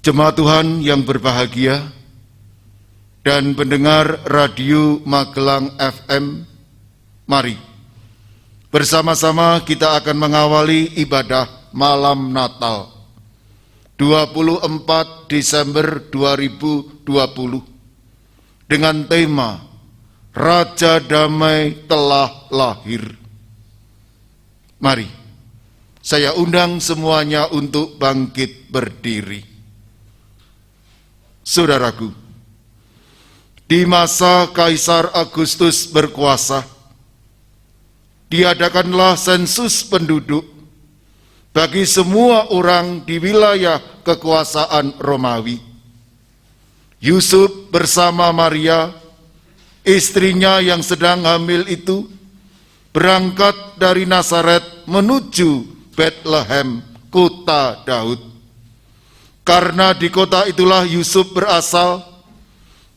Jemaat Tuhan yang berbahagia dan pendengar Radio Magelang FM, mari bersama-sama kita akan mengawali ibadah malam Natal 24 Desember 2020 dengan tema Raja Damai telah lahir. Mari, saya undang semuanya untuk bangkit berdiri. Saudaraku, di masa Kaisar Agustus berkuasa, diadakanlah sensus penduduk bagi semua orang di wilayah kekuasaan Romawi. Yusuf bersama Maria, istrinya yang sedang hamil itu, berangkat dari Nazaret menuju Bethlehem, kota Daud. Karena di kota itulah Yusuf berasal.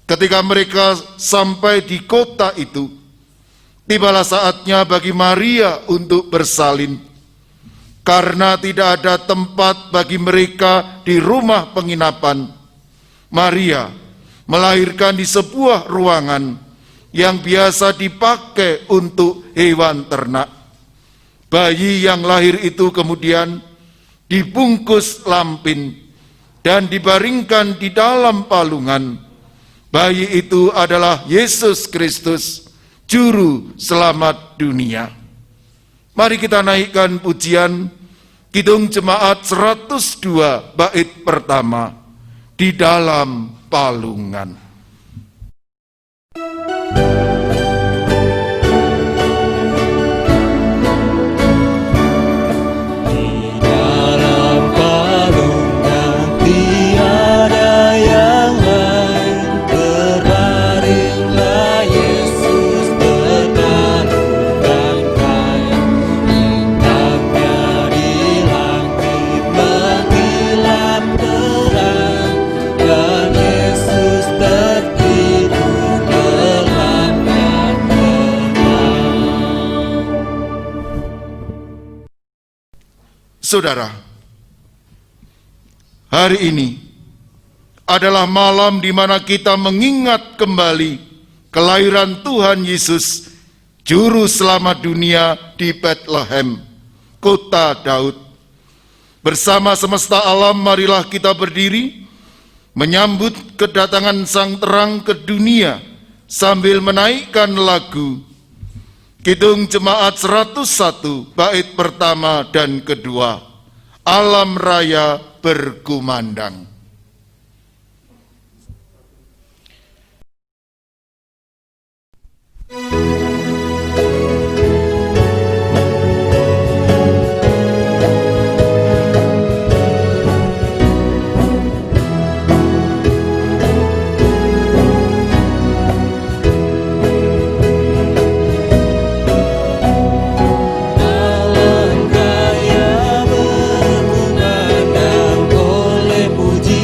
Ketika mereka sampai di kota itu, tibalah saatnya bagi Maria untuk bersalin. Karena tidak ada tempat bagi mereka di rumah penginapan, Maria melahirkan di sebuah ruangan yang biasa dipakai untuk hewan ternak. Bayi yang lahir itu kemudian dibungkus lampin dan dibaringkan di dalam palungan. Bayi itu adalah Yesus Kristus, Juru Selamat dunia. Mari kita naikkan pujian Kidung Jemaat 102 bait pertama, Di Dalam Palungan. Saudara, hari ini adalah malam di mana kita mengingat kembali kelahiran Tuhan Yesus, Juru Selamat dunia di Bethlehem, kota Daud. Bersama semesta alam, marilah kita berdiri menyambut kedatangan Sang Terang ke dunia sambil menaikkan lagu Kidung Jemaat 101 bait pertama dan kedua, Alam Raya Berkumandang. Puji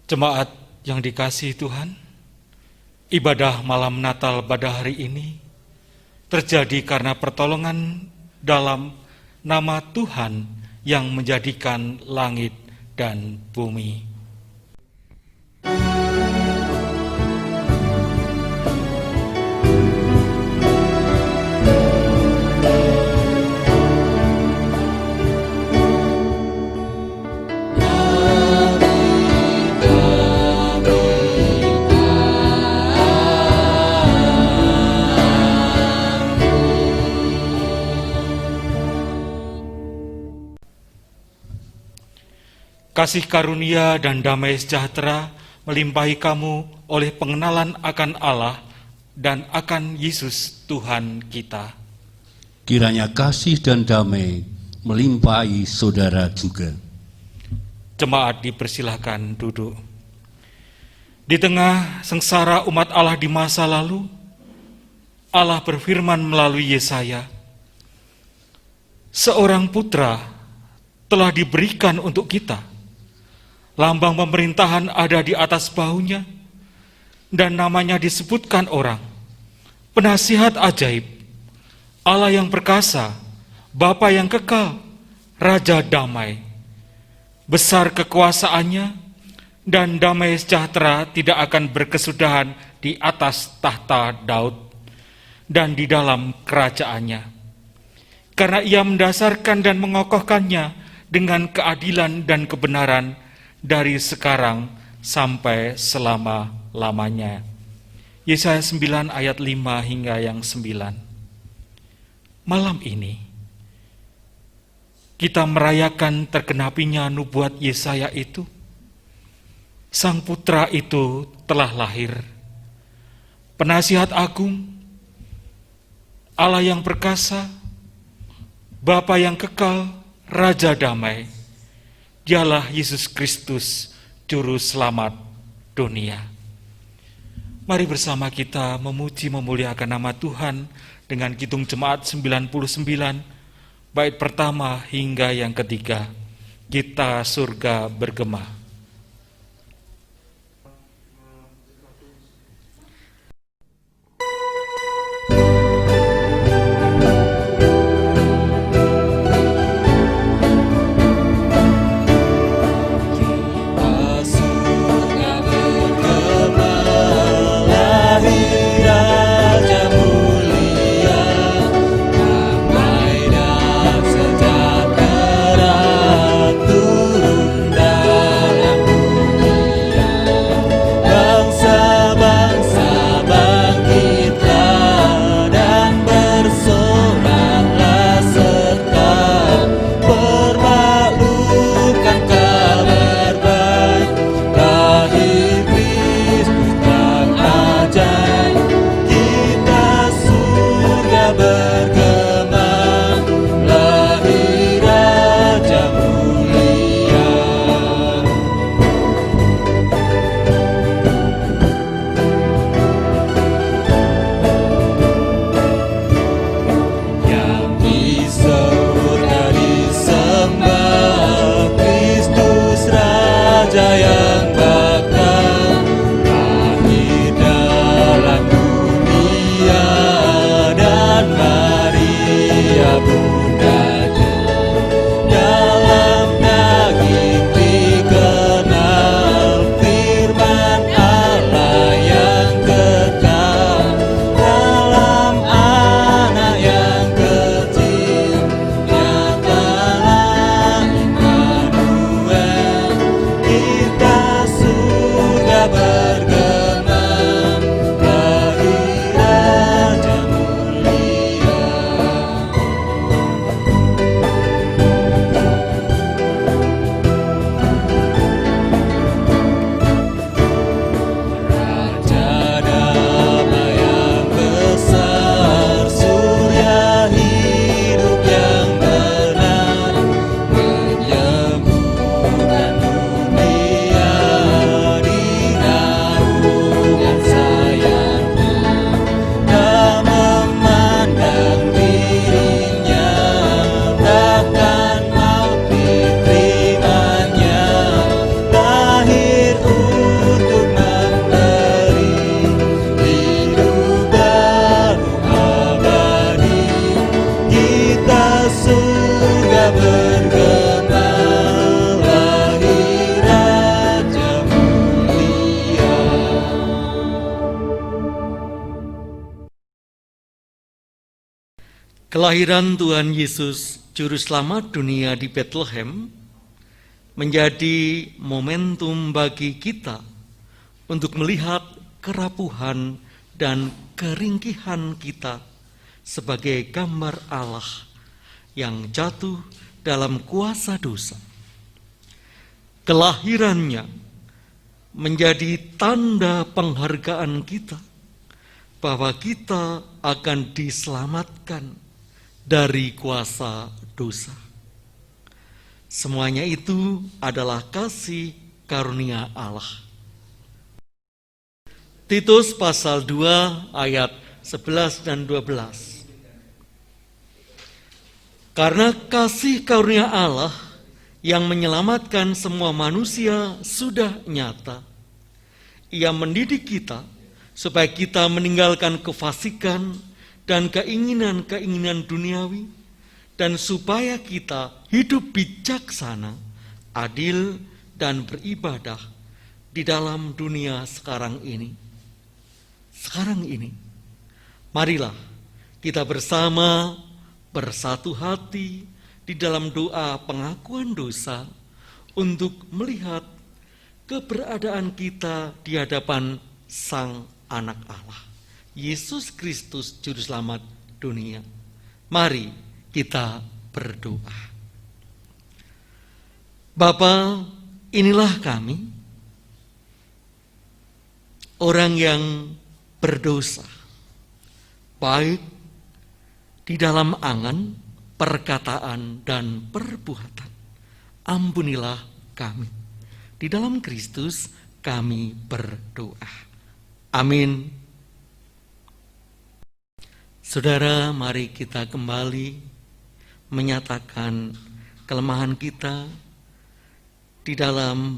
Jemaat yang dikasihi Tuhan, ibadah malam Natal pada hari ini terjadi karena pertolongan dalam nama Tuhan yang menjadikan langit dan bumi. Kasih karunia dan damai sejahtera melimpahi kamu oleh pengenalan akan Allah dan akan Yesus Tuhan kita. Kiranya kasih dan damai melimpahi saudara juga. Jemaat dipersilahkan duduk. Di tengah sengsara umat Allah di masa lalu, Allah berfirman melalui Yesaya, "Seorang putra telah diberikan untuk kita. Lambang pemerintahan ada di atas bahunya, dan namanya disebutkan orang, Penasihat Ajaib, Allah yang perkasa, Bapa yang kekal, Raja damai. Besar kekuasaannya, dan damai sejahtera tidak akan berkesudahan di atas tahta Daud dan di dalam kerajaannya. Karena ia mendasarkan dan mengokohkannya dengan keadilan dan kebenaran dari sekarang sampai selama-lamanya." Yesaya 9 ayat 5 hingga yang 9. Malam ini kita merayakan tergenapinya nubuat Yesaya itu. Sang putra itu telah lahir, Penasihat Agung, Allah yang perkasa, Bapa yang kekal, Raja damai. Dialah Yesus Kristus, Juru Selamat dunia. Mari bersama kita memuji memuliakan nama Tuhan dengan Kidung Jemaat 99, bait pertama hingga yang ketiga. Kita surga bergema. Turun dan Kelahiran Tuhan Yesus, Juru Selamat dunia di Bethlehem, menjadi momentum bagi kita untuk melihat kerapuhan dan keringkihan kita sebagai gambar Allah yang jatuh dalam kuasa dosa. Kelahirannya menjadi tanda penghargaan kita bahwa kita akan diselamatkan dari kuasa dosa. Semuanya itu adalah kasih karunia Allah. Titus pasal 2 ayat 11 dan 12. Karena kasih karunia Allah yang menyelamatkan semua manusia sudah nyata. Ia mendidik kita supaya kita meninggalkan kefasikan dan keinginan-keinginan duniawi, dan supaya kita hidup bijaksana, adil, dan beribadah di dalam dunia sekarang ini. Sekarang ini, marilah kita bersama bersatu hati di dalam doa pengakuan dosa untuk melihat keberadaan kita di hadapan Sang Anak Allah, Yesus Kristus, Juru Selamat dunia. Mari kita berdoa. Bapa, inilah kami, orang yang berdosa, baik di dalam angan, perkataan, dan perbuatan. Ampunilah kami. Di dalam Kristus kami berdoa. Amin. Saudara, mari kita kembali menyatakan kelemahan kita di dalam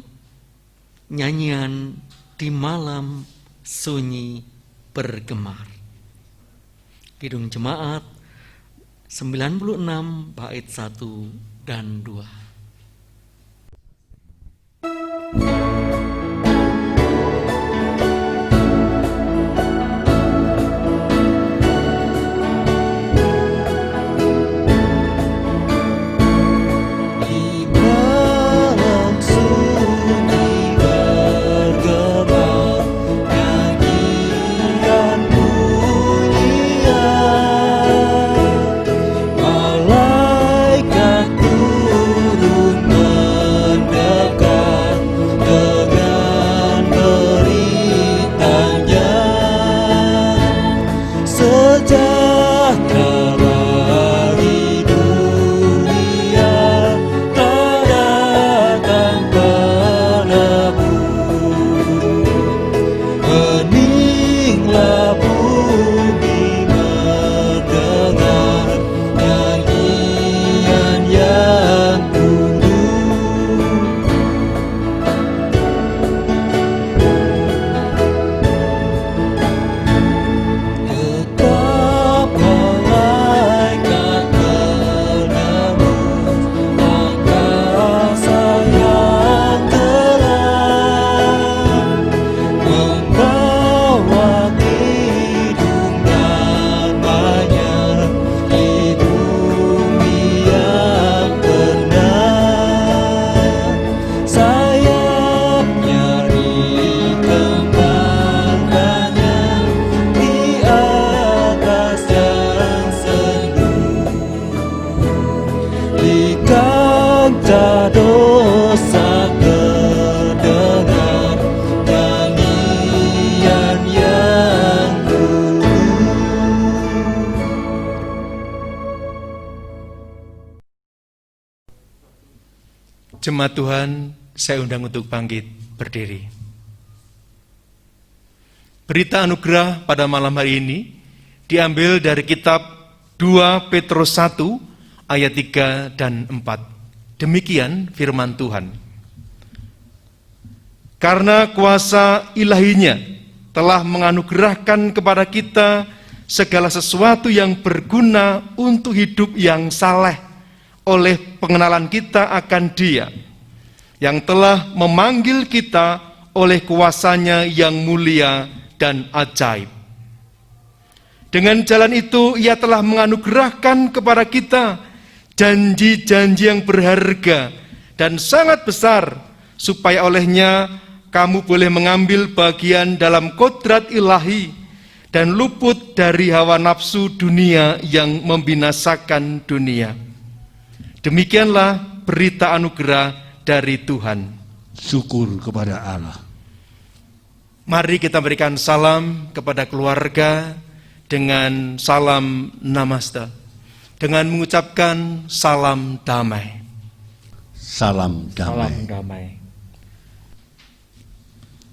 nyanyian Di Malam Sunyi Bergemar. Kidung Jemaat 96 bait 1 dan 2. Jemaat Tuhan, saya undang untuk bangkit berdiri. Berita anugerah pada malam hari ini diambil dari kitab 2 Petrus 1 ayat 3 dan 4. Demikian firman Tuhan. Karena kuasa ilahinya telah menganugerahkan kepada kita segala sesuatu yang berguna untuk hidup yang saleh oleh pengenalan kita akan Dia yang telah memanggil kita oleh kuasanya yang mulia dan ajaib. Dengan jalan itu Ia telah menganugerahkan kepada kita janji-janji yang berharga dan sangat besar, supaya olehnya kamu boleh mengambil bagian dalam kodrat ilahi dan luput dari hawa nafsu dunia yang membinasakan dunia. Demikianlah berita anugerah dari Tuhan. Syukur kepada Allah. Mari kita berikan salam kepada keluarga dengan salam namaste, dengan mengucapkan salam damai. Salam damai. Salam damai.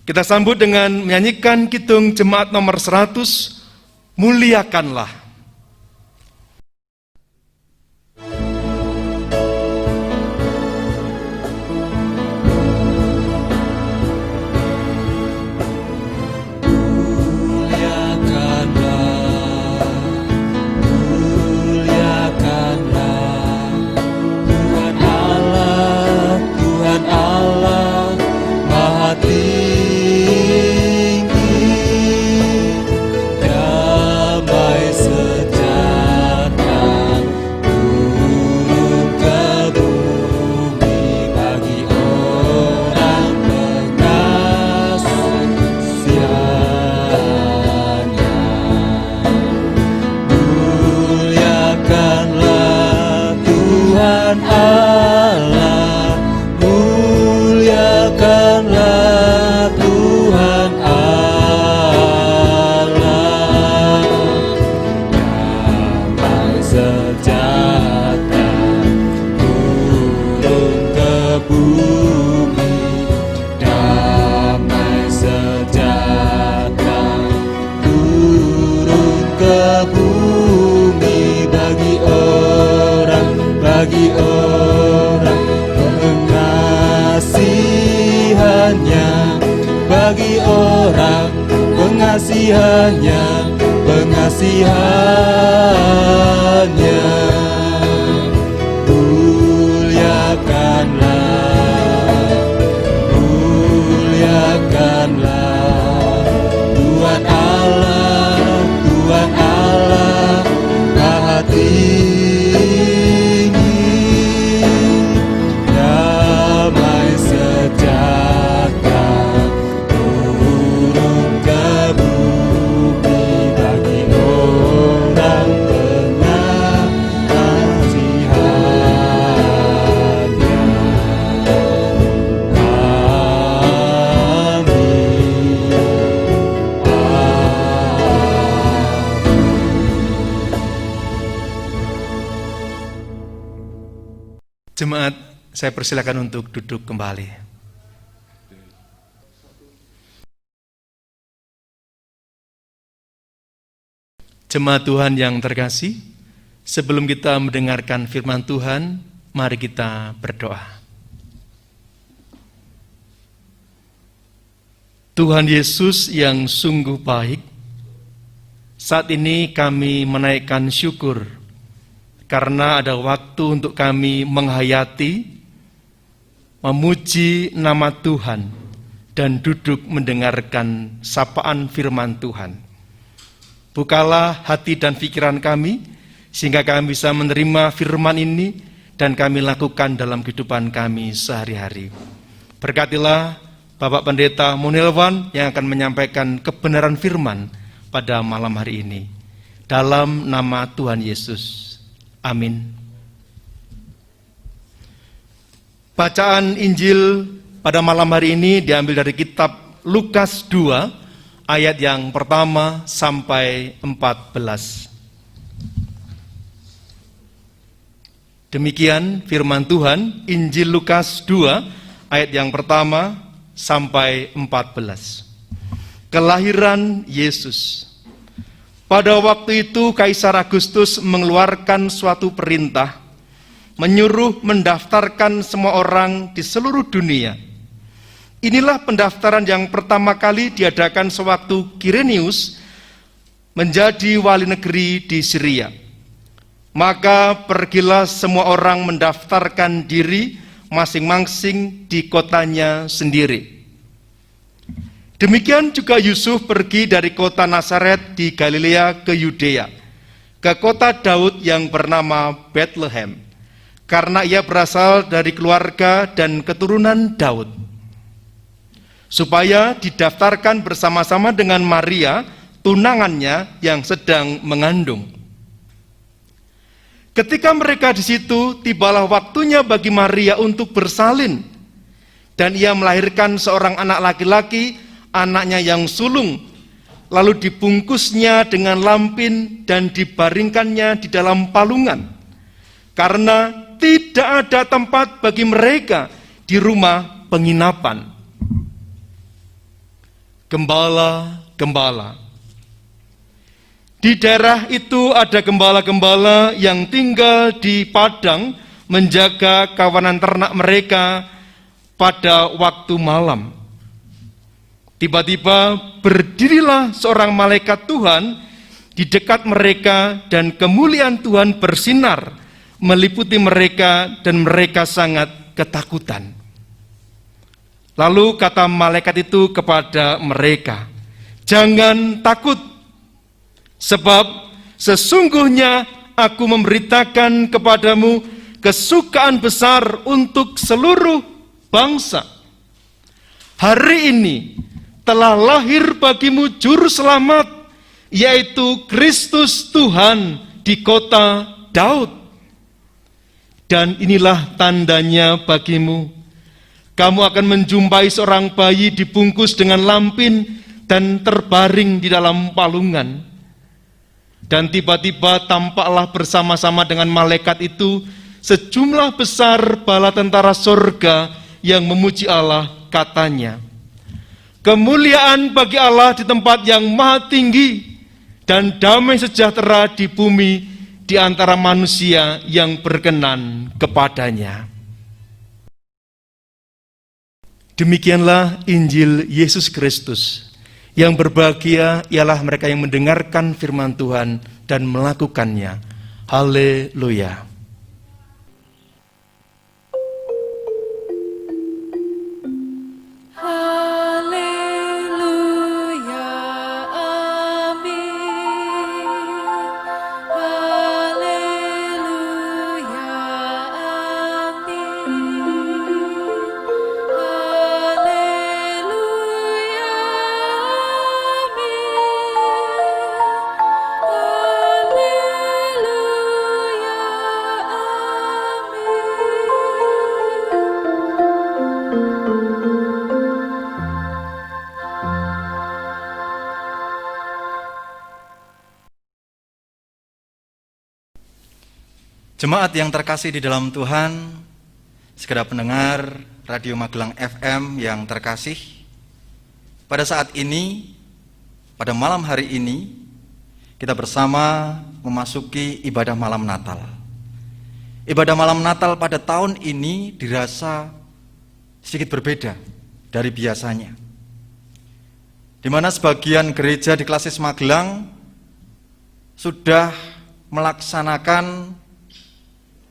Kita sambut dengan menyanyikan Kidung Jemaat nomor 100, Muliakanlah. Pengasihannya, muliakanlah Tuhan Allah Maha tinggi, damai sejahtera turun ke bumi bagi orang pengasihannya. Jemaat, saya persilakan untuk duduk kembali. Jemaat Tuhan yang terkasih, sebelum kita mendengarkan firman Tuhan, mari kita berdoa. Tuhan Yesus yang sungguh baik, saat ini kami menaikkan syukur karena ada waktu untuk kami menghayati, memuji nama Tuhan, dan duduk mendengarkan sapaan firman Tuhan. Bukalah hati dan pikiran kami, sehingga kami bisa menerima firman ini, dan kami lakukan dalam kehidupan kami sehari-hari. Berkatilah Bapak Pendeta Munilwan yang akan menyampaikan kebenaran firman pada malam hari ini. Dalam nama Tuhan Yesus. Amin. Bacaan Injil pada malam hari ini diambil dari kitab Lukas 2, ayat yang pertama sampai 14. Demikian firman Tuhan, Injil Lukas 2, ayat yang pertama sampai 14. Kelahiran Yesus. Pada waktu itu Kaisar Agustus mengeluarkan suatu perintah, menyuruh mendaftarkan semua orang di seluruh dunia. Inilah pendaftaran yang pertama kali diadakan sewaktu Kirenius menjadi wali negeri di Syria. Maka pergilah semua orang mendaftarkan diri masing-masing di kotanya sendiri. Demikian juga Yusuf pergi dari kota Nazaret di Galilea ke Yudea, ke kota Daud yang bernama Bethlehem, karena ia berasal dari keluarga dan keturunan Daud, supaya didaftarkan bersama-sama dengan Maria, tunangannya yang sedang mengandung. Ketika mereka di situ, tibalah waktunya bagi Maria untuk bersalin, dan ia melahirkan seorang anak laki-laki, anaknya yang sulung, lalu dibungkusnya dengan lampin dan dibaringkannya di dalam palungan, karena tidak ada tempat bagi mereka di rumah penginapan. Gembala-gembala. Di daerah itu ada gembala-gembala yang tinggal di padang menjaga kawanan ternak mereka pada waktu malam. Tiba-tiba berdirilah seorang malaikat Tuhan di dekat mereka dan kemuliaan Tuhan bersinar meliputi mereka dan mereka sangat ketakutan. Lalu kata malaikat itu kepada mereka, "Jangan takut, sebab sesungguhnya aku memberitakan kepadamu kesukaan besar untuk seluruh bangsa. Hari ini telah lahir bagimu juru selamat, yaitu Kristus Tuhan di kota Daud. Dan inilah tandanya bagimu. Kamu akan menjumpai seorang bayi dibungkus dengan lampin dan terbaring di dalam palungan." Dan tiba-tiba tampaklah bersama-sama dengan malaikat itu sejumlah besar bala tentara sorga yang memuji Allah, katanya, "Kemuliaan bagi Allah di tempat yang maha tinggi, dan damai sejahtera di bumi di antara manusia yang berkenan kepadanya." Demikianlah Injil Yesus Kristus. Yang berbahagia ialah mereka yang mendengarkan firman Tuhan dan melakukannya. Haleluya. Jemaat yang terkasih di dalam Tuhan, segenap pendengar Radio Magelang FM yang terkasih, pada saat ini, pada malam hari ini, kita bersama memasuki ibadah malam Natal. Ibadah malam Natal pada tahun ini dirasa sedikit berbeda dari biasanya, di mana sebagian gereja di Klasis Magelang sudah melaksanakan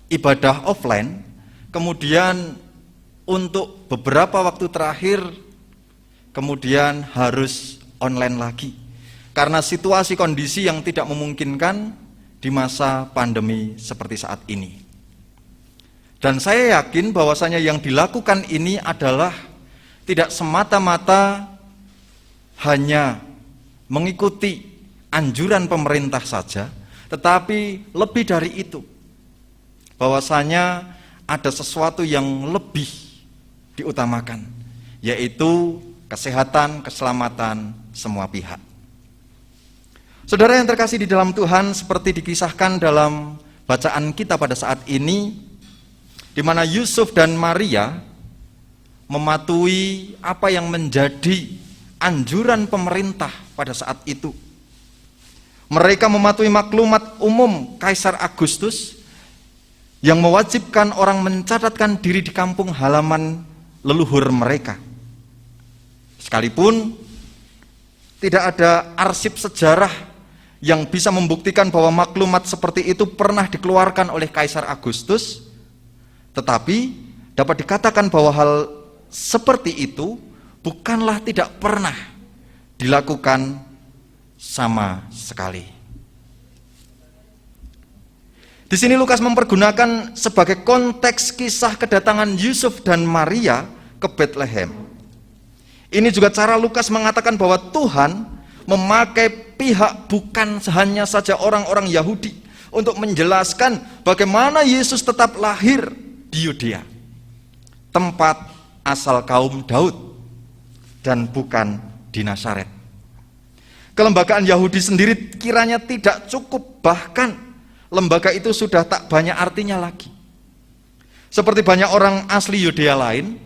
ibadah offline, kemudian untuk beberapa waktu terakhir kemudian harus online lagi karena situasi kondisi yang tidak memungkinkan di masa pandemi seperti saat ini. Dan saya yakin bahwasanya yang dilakukan ini adalah tidak semata-mata hanya mengikuti anjuran pemerintah saja, tetapi lebih dari itu, bahwasanya ada sesuatu yang lebih diutamakan, yaitu kesehatan, keselamatan semua pihak. Saudara yang terkasih di dalam Tuhan, seperti dikisahkan dalam bacaan kita pada saat ini, di mana Yusuf dan Maria mematuhi apa yang menjadi anjuran pemerintah pada saat itu. Mereka mematuhi maklumat umum Kaisar Agustus yang mewajibkan orang mencatatkan diri di kampung halaman leluhur mereka. Sekalipun tidak ada arsip sejarah yang bisa membuktikan bahwa maklumat seperti itu pernah dikeluarkan oleh Kaisar Agustus, tetapi dapat dikatakan bahwa hal seperti itu bukanlah tidak pernah dilakukan sama sekali. Di sini Lukas mempergunakan sebagai konteks kisah kedatangan Yusuf dan Maria ke Bethlehem. Ini juga cara Lukas mengatakan bahwa Tuhan memakai pihak bukan hanya saja orang-orang Yahudi untuk menjelaskan bagaimana Yesus tetap lahir di Yudea, tempat asal kaum Daud, dan bukan di Nazaret. Kelembagaan Yahudi sendiri kiranya tidak cukup, bahkan lembaga itu sudah tak banyak artinya lagi. Seperti banyak orang asli Yudea lain,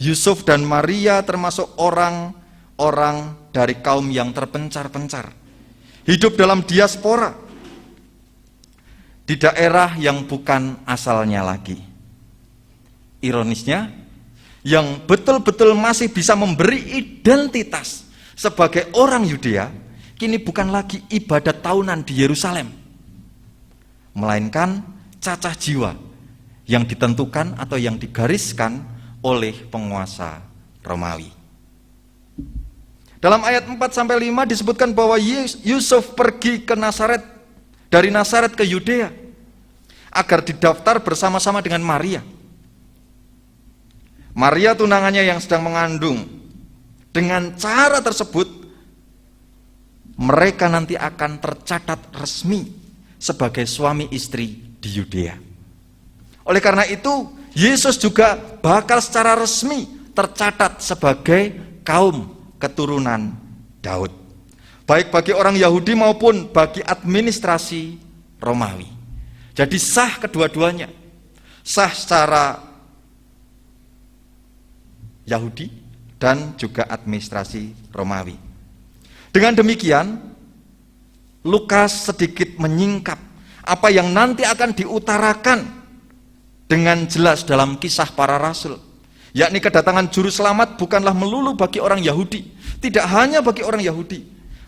Yusuf dan Maria termasuk orang-orang dari kaum yang terpencar-pencar, hidup dalam diaspora, di daerah yang bukan asalnya lagi. Ironisnya, yang betul-betul masih bisa memberi identitas sebagai orang Yudea, kini bukan lagi ibadat tahunan di Yerusalem, melainkan cacah jiwa yang ditentukan atau yang digariskan oleh penguasa Romawi. Dalam ayat 4-5 disebutkan bahwa Yusuf pergi ke Nazaret, dari Nazaret ke Yudea, agar didaftar bersama-sama dengan Maria. Maria tunangannya yang sedang mengandung. Dengan cara tersebut, mereka nanti akan tercatat resmi sebagai suami istri di Yudea. Oleh karena itu, Yesus juga bakal secara resmi tercatat sebagai kaum keturunan Daud, baik bagi orang Yahudi maupun bagi administrasi Romawi. Jadi sah kedua-duanya, sah secara Yahudi dan juga administrasi Romawi. Dengan demikian, Lukas sedikit menyingkap apa yang nanti akan diutarakan dengan jelas dalam kisah para rasul, yakni kedatangan juru selamat bukanlah melulu bagi orang Yahudi, tidak hanya bagi orang Yahudi,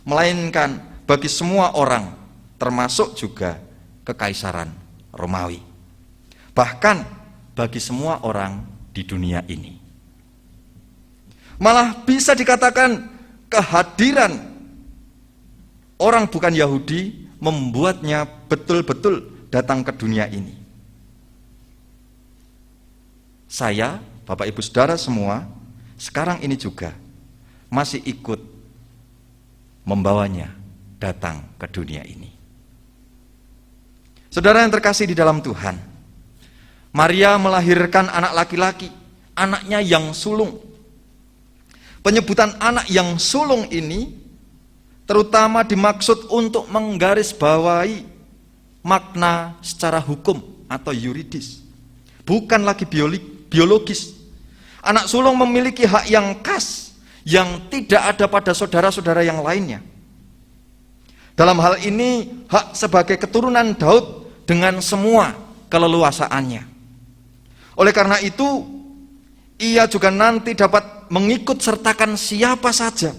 melainkan bagi semua orang, termasuk juga kekaisaran Romawi, bahkan bagi semua orang di dunia ini. Malah bisa dikatakan kehadiran orang bukan Yahudi membuatnya betul-betul datang ke dunia ini. Saya, Bapak Ibu Saudara semua, sekarang ini juga masih ikut membawanya datang ke dunia ini. Saudara yang terkasih di dalam Tuhan, Maria melahirkan anak laki-laki, anaknya yang sulung. Penyebutan anak yang sulung ini terutama dimaksud untuk menggarisbawahi makna secara hukum atau yuridis, bukan lagi biologis. Anak sulung memiliki hak yang khas yang tidak ada pada saudara-saudara yang lainnya. Dalam hal ini, hak sebagai keturunan Daud dengan semua keleluasaannya. Oleh karena itu, ia juga nanti dapat mengikut sertakan siapa saja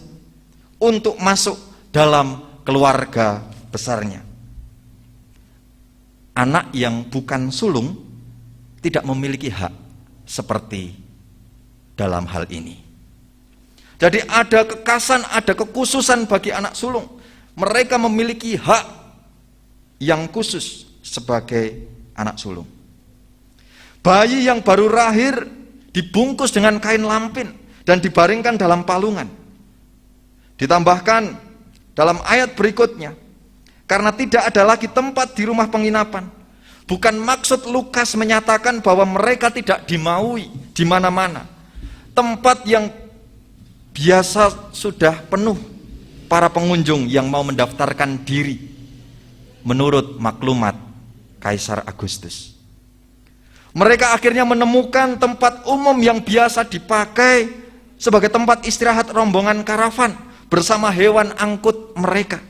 untuk masuk dalam keluarga besarnya. Anak yang bukan sulung tidak memiliki hak seperti dalam hal ini. Jadi ada kekhasan, ada kekhususan bagi anak sulung. Mereka memiliki hak yang khusus sebagai anak sulung. Bayi yang baru lahir dibungkus dengan kain lampin dan dibaringkan dalam palungan. Ditambahkan dalam ayat berikutnya, karena tidak ada lagi tempat di rumah penginapan. Bukan maksud Lukas menyatakan bahwa mereka tidak dimaui di mana-mana. Tempat yang biasa sudah penuh para pengunjung yang mau mendaftarkan diri menurut maklumat Kaisar Agustus. Mereka akhirnya menemukan tempat umum yang biasa dipakai sebagai tempat istirahat rombongan karavan bersama hewan angkut mereka.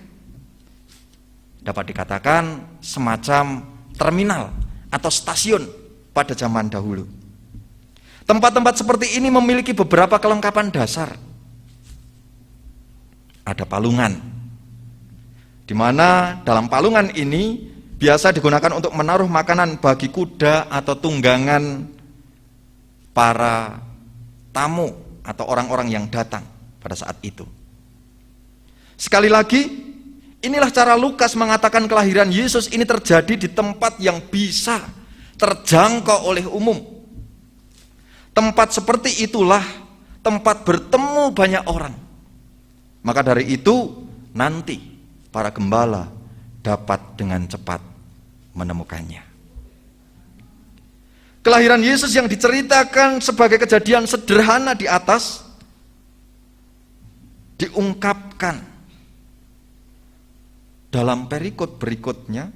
Dapat dikatakan semacam terminal atau stasiun pada zaman dahulu. Tempat-tempat seperti ini memiliki beberapa kelengkapan dasar. Ada palungan, di mana dalam palungan ini biasa digunakan untuk menaruh makanan bagi kuda atau tunggangan para tamu atau orang-orang yang datang pada saat itu. Sekali lagi, inilah cara Lukas mengatakan kelahiran Yesus ini terjadi di tempat yang bisa terjangkau oleh umum. Tempat seperti itulah tempat bertemu banyak orang. Maka dari itu, nanti para gembala dapat dengan cepat menemukannya. Kelahiran Yesus yang diceritakan sebagai kejadian sederhana di atas diungkapkan dalam perikop berikutnya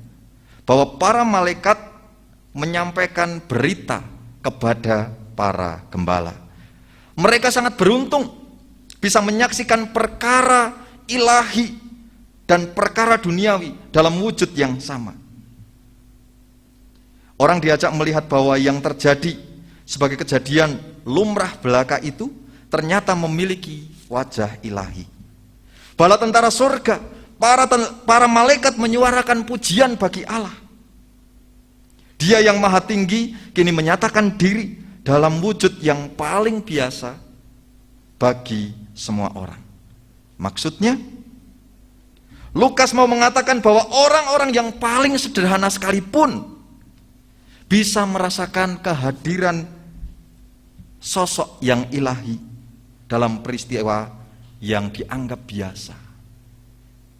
bahwa para malaikat menyampaikan berita kepada para gembala. Mereka sangat beruntung bisa menyaksikan perkara ilahi dan perkara duniawi dalam wujud yang sama. Orang diajak melihat bahwa yang terjadi sebagai kejadian lumrah belaka itu ternyata memiliki wajah ilahi. Bala tentara surga, para malaikat menyuarakan pujian bagi Allah. Dia yang maha tinggi kini menyatakan diri dalam wujud yang paling biasa bagi semua orang. Maksudnya, Lukas mau mengatakan bahwa orang-orang yang paling sederhana sekalipun bisa merasakan kehadiran sosok yang ilahi dalam peristiwa yang dianggap biasa.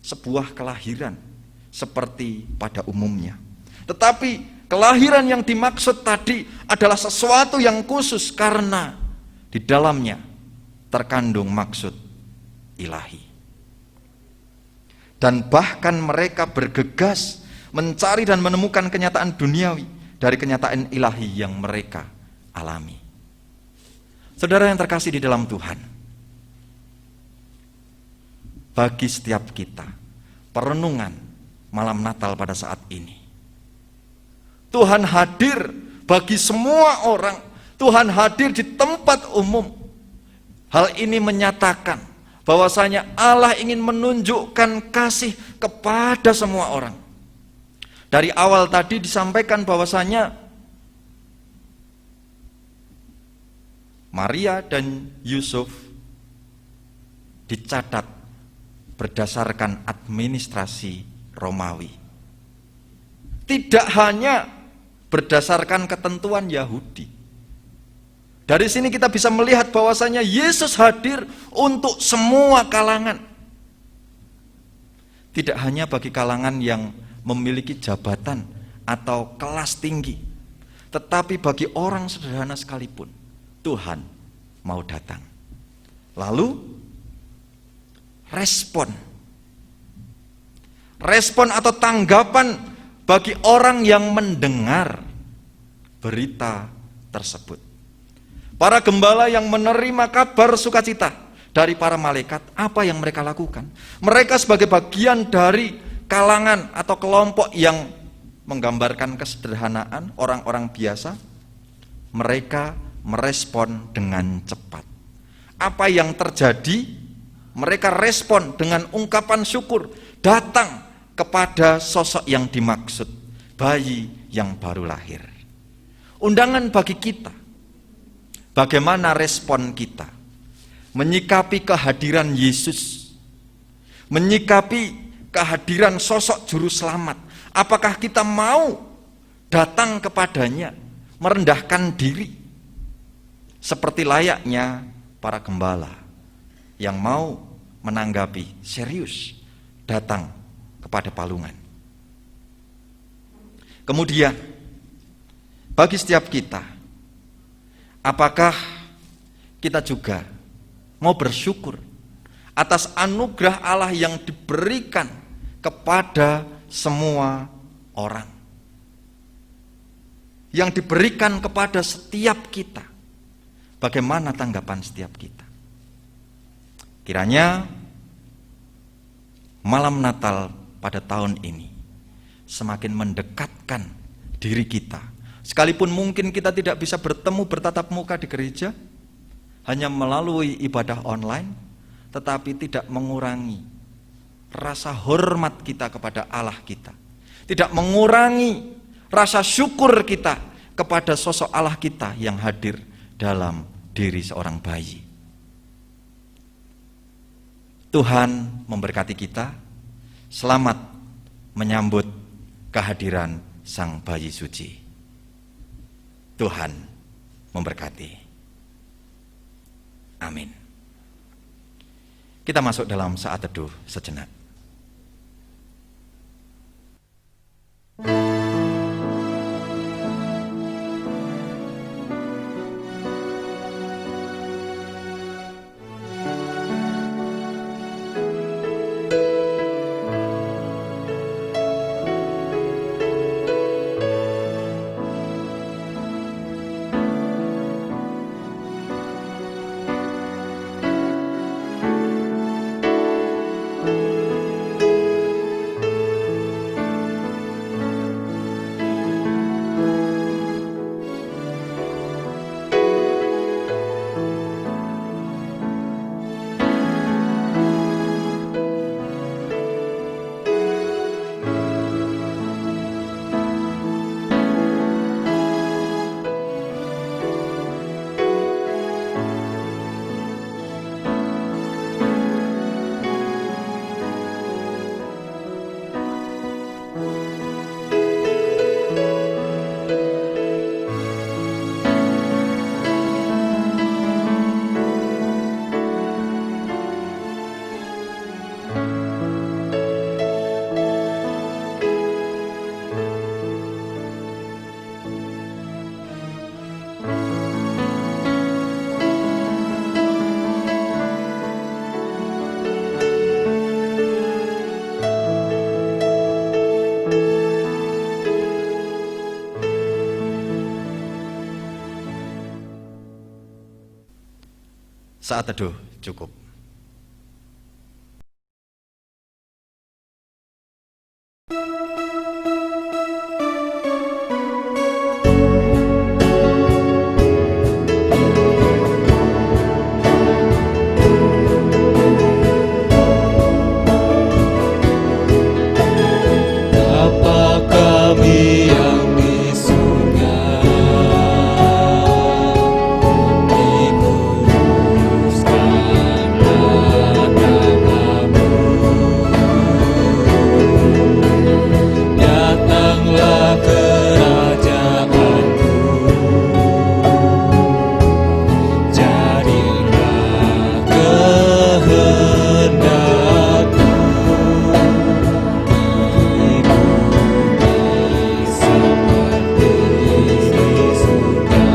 Sebuah kelahiran seperti pada umumnya. Tetapi kelahiran yang dimaksud tadi adalah sesuatu yang khusus karena di dalamnya terkandung maksud ilahi. Dan bahkan mereka bergegas mencari dan menemukan kenyataan duniawi dari kenyataan ilahi yang mereka alami. Saudara yang terkasih di dalam Tuhan, bagi setiap kita, perenungan malam Natal pada saat ini, Tuhan hadir bagi semua orang. Tuhan hadir di tempat umum. Hal ini menyatakan bahwasanya Allah ingin menunjukkan kasih kepada semua orang. Dari awal tadi disampaikan bahwasanya Maria dan Yusuf dicatat berdasarkan administrasi Romawi. Tidak hanya berdasarkan ketentuan Yahudi. Dari sini kita bisa melihat bahwasanya Yesus hadir untuk semua kalangan. Tidak hanya bagi kalangan yang memiliki jabatan atau kelas tinggi, tetapi bagi orang sederhana sekalipun Tuhan mau datang. Lalu respon atau tanggapan bagi orang yang mendengar berita tersebut. Para gembala yang menerima kabar sukacita dari para malaikat, apa yang mereka lakukan? Mereka sebagai bagian dari kalangan atau kelompok yang menggambarkan kesederhanaan orang-orang biasa, mereka merespon dengan cepat. Apa yang terjadi? Mereka respon dengan ungkapan syukur, datang kepada sosok yang dimaksud, bayi yang baru lahir. Undangan bagi kita, bagaimana respon kita menyikapi kehadiran Yesus, menyikapi kehadiran sosok juru selamat. Apakah kita mau datang kepadanya, merendahkan diri seperti layaknya para gembala yang mau menanggapi serius datang kepada palungan. Kemudian bagi setiap kita, apakah kita juga mau bersyukur atas anugerah Allah yang diberikan kepada semua orang, yang diberikan kepada setiap kita? Bagaimana tanggapan setiap kita? Kiranya malam Natal pada tahun ini semakin mendekatkan diri kita, sekalipun mungkin kita tidak bisa bertemu bertatap muka di gereja, hanya melalui ibadah online, tetapi tidak mengurangi rasa hormat kita kepada Allah kita, tidak mengurangi rasa syukur kita kepada sosok Allah kita yang hadir dalam diri seorang bayi. Tuhan memberkati kita. Selamat menyambut kehadiran Sang Bayi Suci. Tuhan memberkati. Amin. Kita masuk dalam saat teduh sejenak. Saat teduh cukup. Bapa kami yang di surga, dikuduskanlah namamu, datanglah kerajaanmu, jadilah kehendakmu di bumi seperti di surga.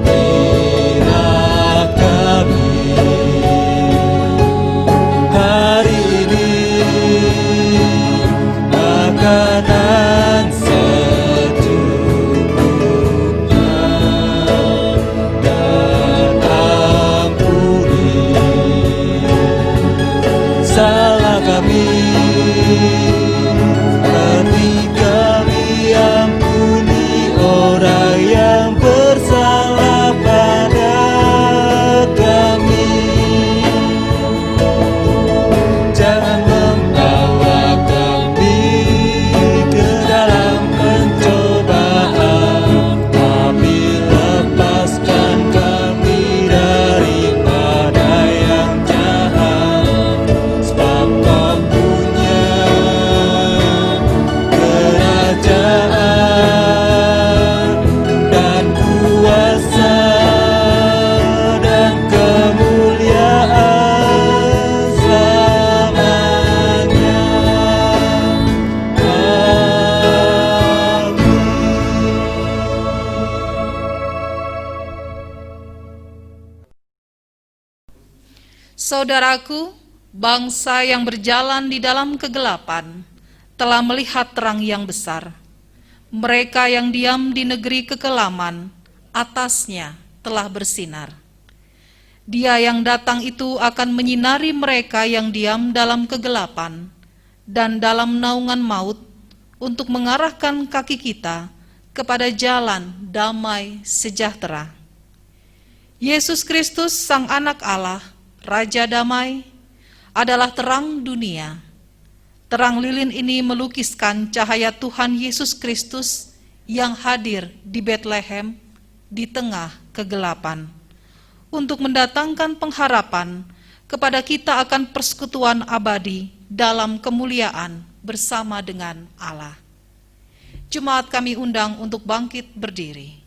Berilah kami hari ini makanan secukupnya, dan ampuni salah kami seperti kami ampuni orang yang bersalah pada kami. Jangan membawa kami ke dalam pencobaan, tapi lepaskan kami daripada yang jahat. Sebab Kau punya kerajaan dan kuasa dan kemuliaan selamanya. Amin. Saudaraku, bangsa yang berjalan di dalam kegelapan telah melihat terang yang besar. Mereka yang diam di negeri kekelaman, atasnya telah bersinar. Dia yang datang itu akan menyinari mereka yang diam dalam kegelapan dan dalam naungan maut, untuk mengarahkan kaki kita kepada jalan damai sejahtera. Yesus Kristus, Sang Anak Allah, Raja Damai, adalah terang dunia. Terang lilin ini melukiskan cahaya Tuhan Yesus Kristus yang hadir di Betlehem di tengah kegelapan, untuk mendatangkan pengharapan kepada kita akan persekutuan abadi dalam kemuliaan bersama dengan Allah. Jemaat kami undang untuk bangkit berdiri.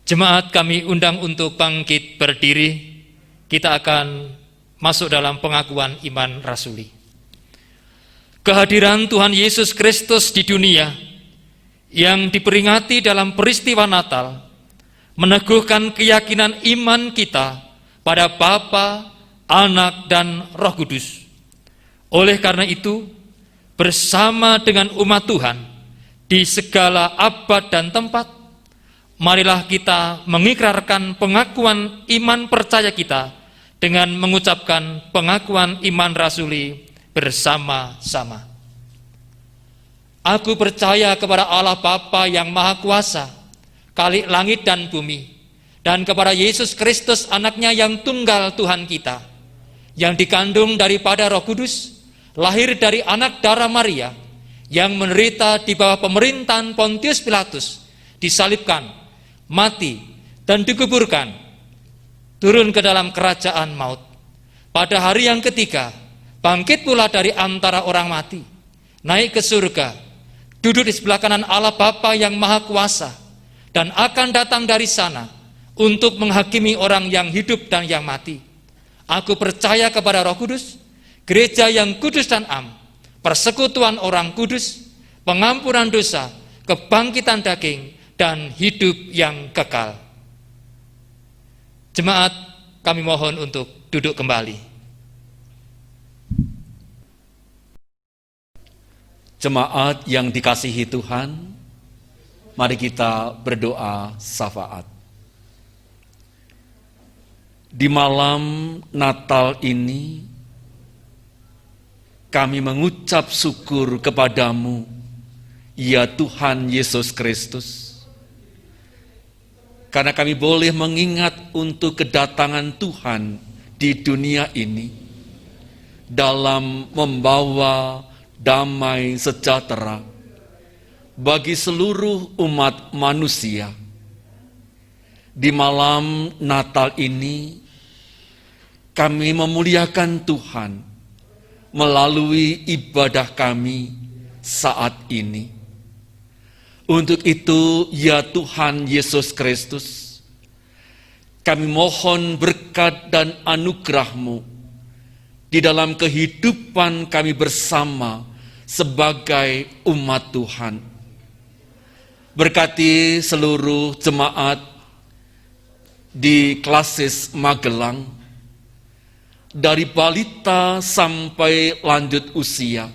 Jemaat kami undang untuk bangkit berdiri. Kita akan masuk dalam pengakuan iman rasuli. Kehadiran Tuhan Yesus Kristus di dunia yang diperingati dalam peristiwa Natal meneguhkan keyakinan iman kita pada Bapa, Anak, dan Roh Kudus. Oleh karena itu, bersama dengan umat Tuhan di segala abad dan tempat, marilah kita mengikrarkan pengakuan iman percaya kita dengan mengucapkan pengakuan iman rasuli bersama-sama. Aku percaya kepada Allah Bapa yang Maha Kuasa, Khalik langit dan bumi, dan kepada Yesus Kristus anaknya yang tunggal Tuhan kita, yang dikandung daripada Roh Kudus, lahir dari anak darah Maria, yang menderita di bawah pemerintahan Pontius Pilatus, disalibkan, mati, dan dikuburkan, turun ke dalam kerajaan maut. Pada hari yang ketiga, bangkit pula dari antara orang mati, naik ke surga, duduk di sebelah kanan Allah Bapa yang Maha Kuasa, dan akan datang dari sana untuk menghakimi orang yang hidup dan yang mati. Aku percaya kepada Roh Kudus, gereja yang kudus dan am, persekutuan orang kudus, pengampunan dosa, kebangkitan daging, dan hidup yang kekal. Jemaat, kami mohon untuk duduk kembali. Jemaat yang dikasihi Tuhan, mari kita berdoa syafaat. Di malam Natal ini, kami mengucap syukur kepadamu, ya Tuhan Yesus Kristus, karena kami boleh mengingat untuk kedatangan Tuhan di dunia ini dalam membawa damai sejahtera bagi seluruh umat manusia. Di malam Natal ini, kami memuliakan Tuhan melalui ibadah kami saat ini. Untuk itu, ya Tuhan Yesus Kristus, kami mohon berkat dan anugerah-Mu di dalam kehidupan kami bersama sebagai umat Tuhan. Berkati seluruh jemaat di Klasis Magelang, dari balita sampai lanjut usia.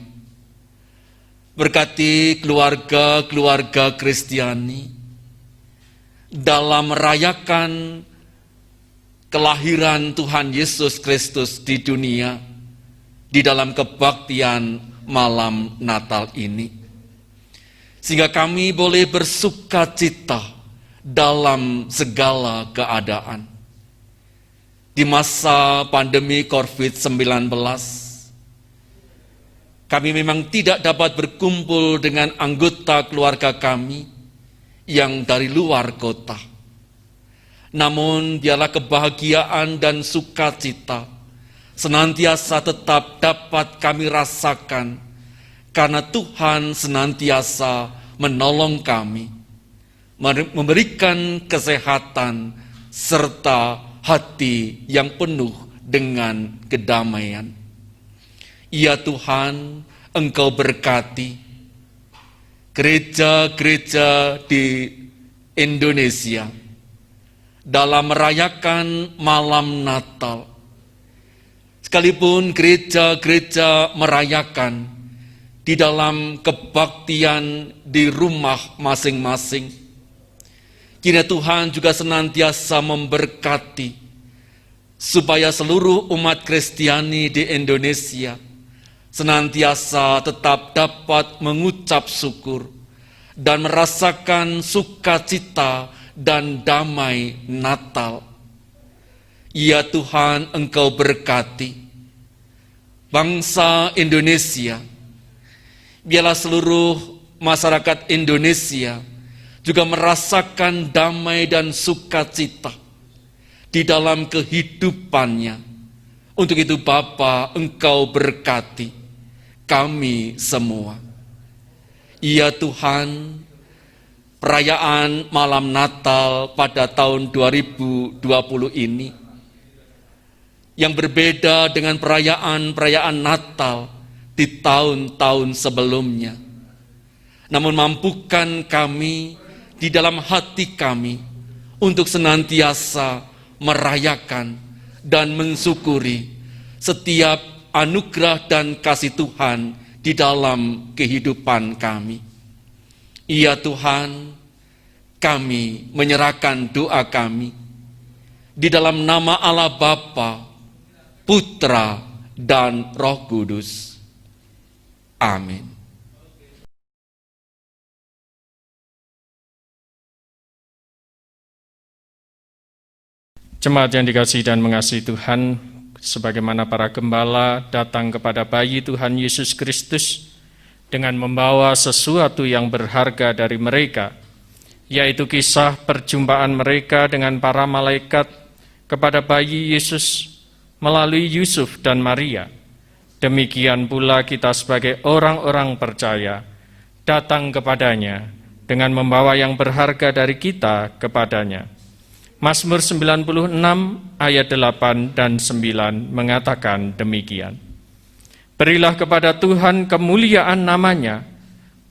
Berkati keluarga-keluarga Kristiani dalam merayakan kelahiran Tuhan Yesus Kristus di dunia di dalam kebaktian malam Natal ini. Sehingga kami boleh bersukacita dalam segala keadaan. Di masa pandemi COVID-19, kami memang tidak dapat berkumpul dengan anggota keluarga kami yang dari luar kota. Namun biarlah kebahagiaan dan sukacita senantiasa tetap dapat kami rasakan, karena Tuhan senantiasa menolong kami, memberikan kesehatan serta hati yang penuh dengan kedamaian. Ya Tuhan, Engkau berkati gereja-gereja di Indonesia dalam merayakan malam Natal. Sekalipun gereja-gereja merayakan di dalam kebaktian di rumah masing-masing, kiranya Tuhan juga senantiasa memberkati supaya seluruh umat Kristiani di Indonesia senantiasa tetap dapat mengucap syukur dan merasakan sukacita dan damai Natal. Ya Tuhan, Engkau berkati bangsa Indonesia. Biarlah seluruh masyarakat Indonesia juga merasakan damai dan sukacita di dalam kehidupannya. Untuk itu Bapa, Engkau berkati kami semua. Ya Tuhan, perayaan malam Natal pada tahun 2020 ini, yang berbeda dengan perayaan-perayaan Natal di tahun-tahun sebelumnya. Namun mampukan kami di dalam hati kami untuk senantiasa merayakan dan mensyukuri setiap anugerah dan kasih Tuhan di dalam kehidupan kami. Ya Tuhan, kami menyerahkan doa kami di dalam nama Allah Bapa, Putra, dan Roh Kudus. Amin. Jemaat yang dikasihi dan mengasihi Tuhan, sebagaimana para gembala datang kepada bayi Tuhan Yesus Kristus dengan membawa sesuatu yang berharga dari mereka, yaitu kisah perjumpaan mereka dengan para malaikat kepada bayi Yesus melalui Yusuf dan Maria. Demikian pula kita sebagai orang-orang percaya datang kepadanya dengan membawa yang berharga dari kita kepadanya. Mazmur 96 ayat 8 dan 9 mengatakan demikian. Berilah kepada Tuhan kemuliaan namanya,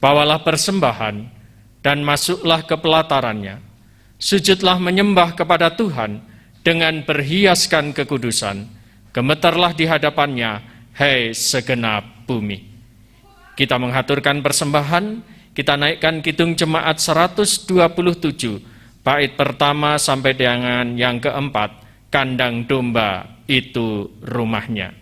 bawalah persembahan, dan masuklah ke pelatarannya. Sujudlah menyembah kepada Tuhan dengan berhiaskan kekudusan. Gemetarlah di hadapannya, hei segenap bumi. Kita menghaturkan persembahan, kita naikkan kidung jemaat 127, bait pertama sampai dengan yang keempat, kandang domba itu rumahnya.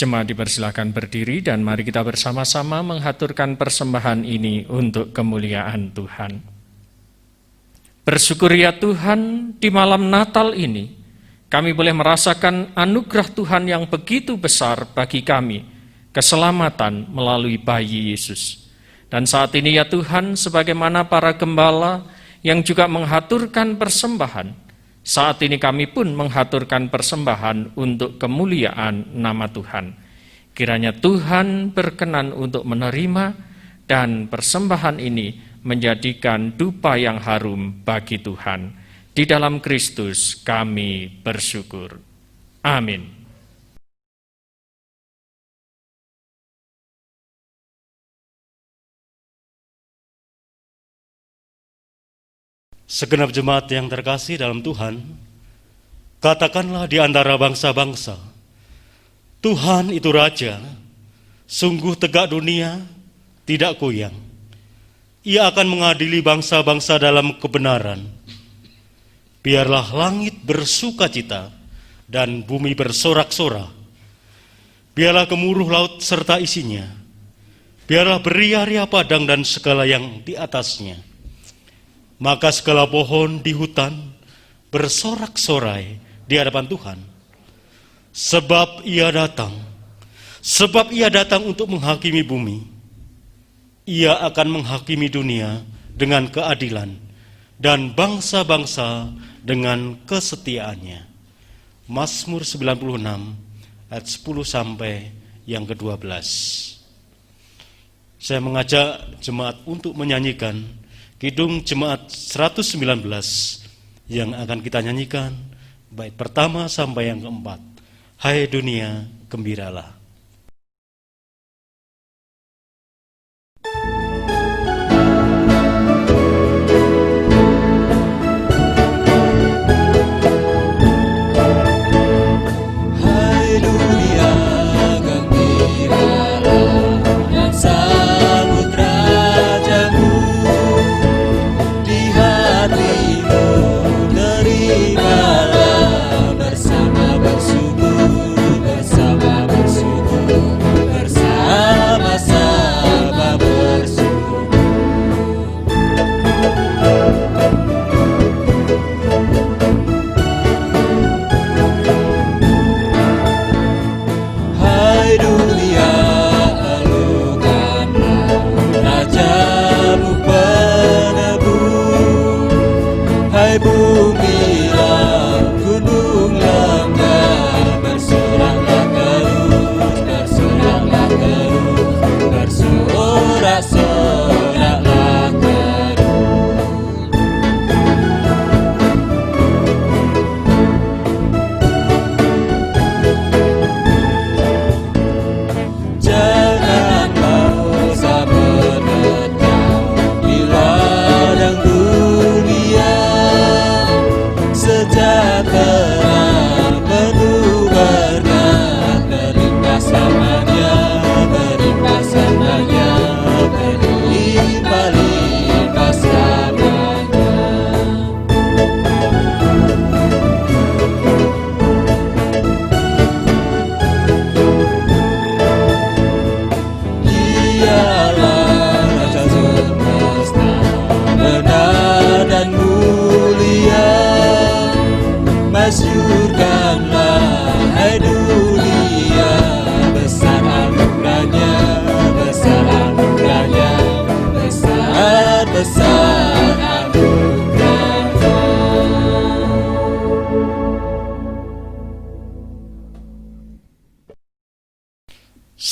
Jemaat dipersilakan berdiri dan mari kita bersama-sama menghaturkan persembahan ini untuk kemuliaan Tuhan. Bersyukur ya Tuhan, di malam Natal ini kami boleh merasakan anugerah Tuhan yang begitu besar bagi kami, keselamatan melalui bayi Yesus. Dan saat ini ya Tuhan, sebagaimana para gembala yang juga menghaturkan persembahan, saat ini kami pun menghaturkan persembahan untuk kemuliaan nama Tuhan. Kiranya Tuhan berkenan untuk menerima dan persembahan ini menjadikan dupa yang harum bagi Tuhan. Di dalam Kristus kami bersyukur. Amin. Segenap jemaat yang terkasih dalam Tuhan, katakanlah di antara bangsa-bangsa, Tuhan itu Raja, sungguh tegak dunia, tidak goyang. Ia akan mengadili bangsa-bangsa dalam kebenaran. Biarlah langit bersukacita dan bumi bersorak-sorak. Biarlah gemuruh laut serta isinya. Biarlah beria-ria padang dan segala yang di atasnya. Maka segala pohon di hutan bersorak-sorai di hadapan Tuhan. Sebab ia datang untuk menghakimi bumi. Ia akan menghakimi dunia dengan keadilan dan bangsa-bangsa dengan kesetiaannya. Mazmur 96 ayat 10 sampai yang ke-12. Saya mengajak jemaat untuk menyanyikan Kidung Jemaat 119 yang akan kita nyanyikan bait pertama sampai yang keempat. Hai dunia, gembiralah.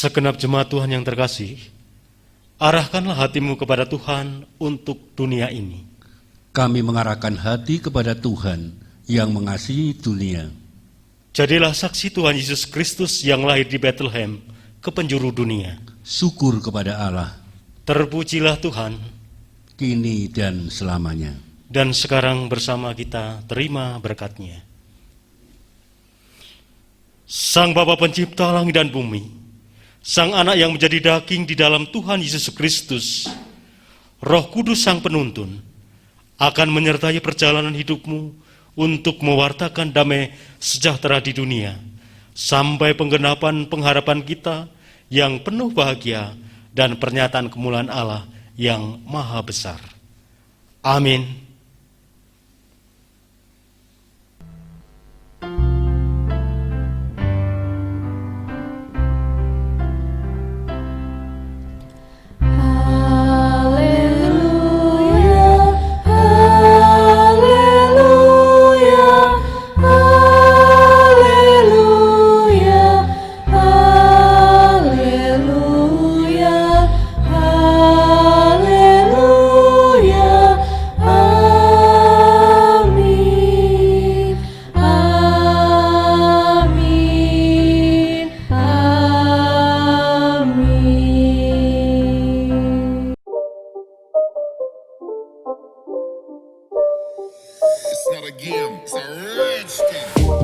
Segenap jemaat Tuhan yang terkasih, arahkanlah hatimu kepada Tuhan untuk dunia ini. Kami mengarahkan hati kepada Tuhan yang mengasihi dunia. Jadilah saksi Tuhan Yesus Kristus yang lahir di Bethlehem ke penjuru dunia. Syukur kepada Allah. Terpujilah Tuhan, kini dan selamanya. Dan sekarang bersama kita terima berkat-Nya. Sang Bapa Pencipta langit dan bumi, Sang Anak yang menjadi daging di dalam Tuhan Yesus Kristus, Roh Kudus Sang Penuntun, akan menyertai perjalanan hidupmu untuk mewartakan damai sejahtera di dunia, sampai penggenapan pengharapan kita yang penuh bahagia dan pernyataan kemuliaan Allah yang maha besar. Amin.